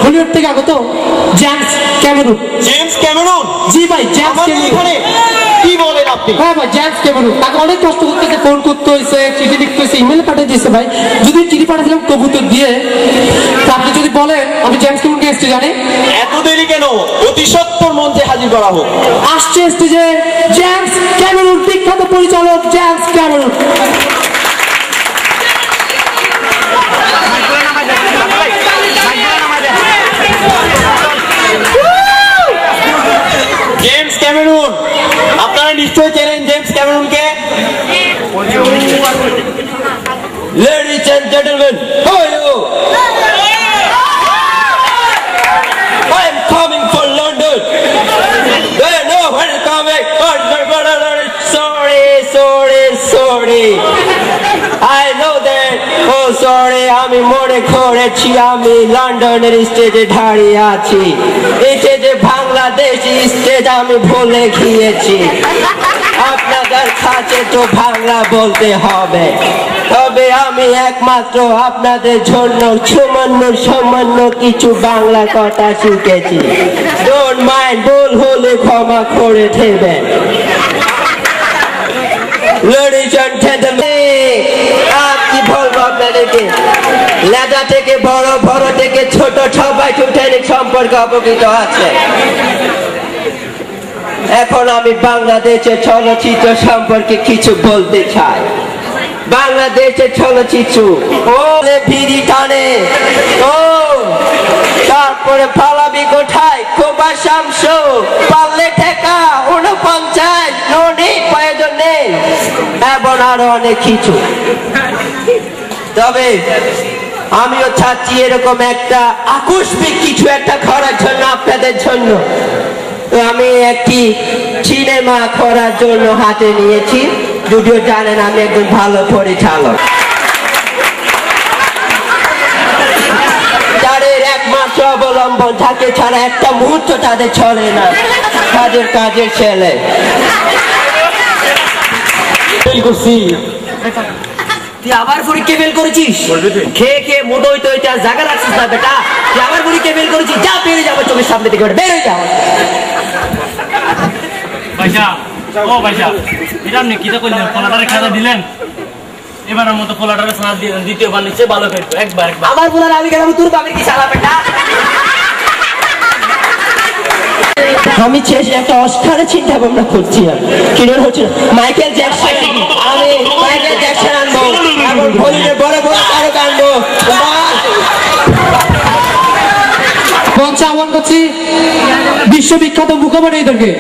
Hollywood থেকে আগত James Cameron. James Cameron? জি ভাই, জেমস ক্যামেরুন। কি বলেন আপনি? হ্যাঁ ভাই, জেমস ক্যামেরুন। তাকে অনেক কষ্ট করতেছে, ফোন করতে হয়েছে, চিঠি লিখতে হয়েছে, ইমেল পাঠিয়ে দিয়েছে ভাই। যদি চিঠি পাঠাচ্ছিলাম কবুতর দিয়ে, তা আপনি যদি বলেন আমি জেমস ক্যামেরুনকে এসেছি জানি। এত দেরি কেন? অতি সত্বর মঞ্চে হাজির করা হোক। আসছে স্টেজে জেমস ক্যামেরুন, বিখ্যাত পরিচালক জেমস ক্যামেরুন। জেমস ক্যামেরুন, আপনারা নিশ্চয়ই চেনেন James ক্যামেরুনকে। Ladies and gentlemen, how are you? I am coming for London. Do you know when I'm coming? Sorry. I know that. Oh, sorry. আমি মনে করেছি আমি লন্ডনের স্টেজে দাঁড়িয়ে আছি। এটা যে বাংলাদেশি স্টেজ আমি ভুলে গিয়েছি। আপনাদের কাছে তো বাংলা বলতে হবে, তবে আমি একমাত্র আপনাদের জন্য সামান্য কিছু বাংলা কথা শিখেছি। ডোন্ট মাইন্ড, ভুল হলে ক্ষমা করে দেবেন। Ladies and gentlemen, কি বলবো আপনাদেরকে, লেদা থেকে বড়, বড় থেকে ছোট, সবাই টাইটানিক সম্পর্কে অবগত আছে। এখন আমি বাংলাদেশের চলচ্চিত্র সম্পর্কে কিছু বলতে চাই। বাংলাদেশের চলচ্চিত্র ও ভিড়ি টানে, ও তারপরে পালাবি কোথায়, কোবা শামস, পারলে ঠেকা 49, ননি প্রয়োজন নেই, এবং আরো অনেক কিছু। তবে আমিও চাচ্ছি এরকম একটা আকস্মিক কিছু একটা করার জন্য, আপনাদের জন্য। আমি একটি সিনেমা করার জন্য হাতে নিয়েছি। যদিও জানেন আমি একজন ভালো পরিচালক, যাদের একমাত্র অবলম্বন থাকে ছাড়া একটা মুহূর্ত তাদের চলে না, তাদের কাজের ছেলে। তুই আবার পরীক্ষা ফেল করেছিস, খেয়ে খেয়ে মোটো হইতে হইতে আর জায়গা রাখছিস না বেটা। তুই আবার পরীক্ষা ফেল করেছিস, যা বেরিয়ে যাবো চোখের সামনে থেকে, বের হয়ে যাও। ও ভাইসা, এটা আপনি কি করলেন? পোলাটারে খাতা দিলেন, এবারের মতো পোলাটারে সারা দ্বিতীয়বার নিচ্ছে ভালো খাইতো। একবার আমার পোলার আমি কেন, তোর পাবে কি সারা বেটা? আমি শেষে একটা অস্কারের চিন্তা ভাবনা করছি, কিরণ হচ্ছে মাইকেল জ্যাকসন। আমি মাইকেল জ্যাকসন আনবো, এবং বলিউডের বড় বড় তারক আনবো। মঞ্চে আহ্বান করছি বিশ্ববিখ্যাত মুখোপাধ্যায়দেরকে।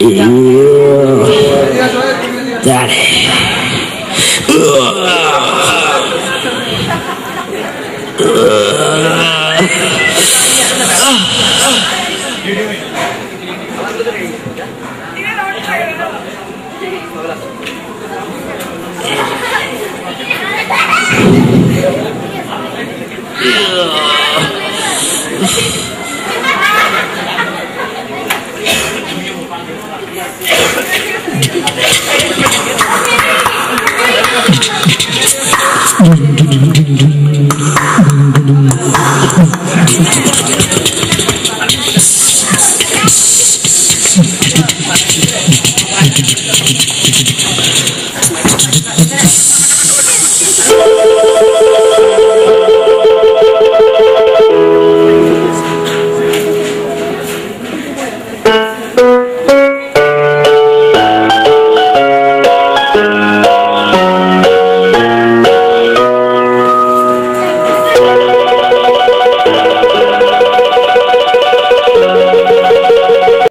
Yeah.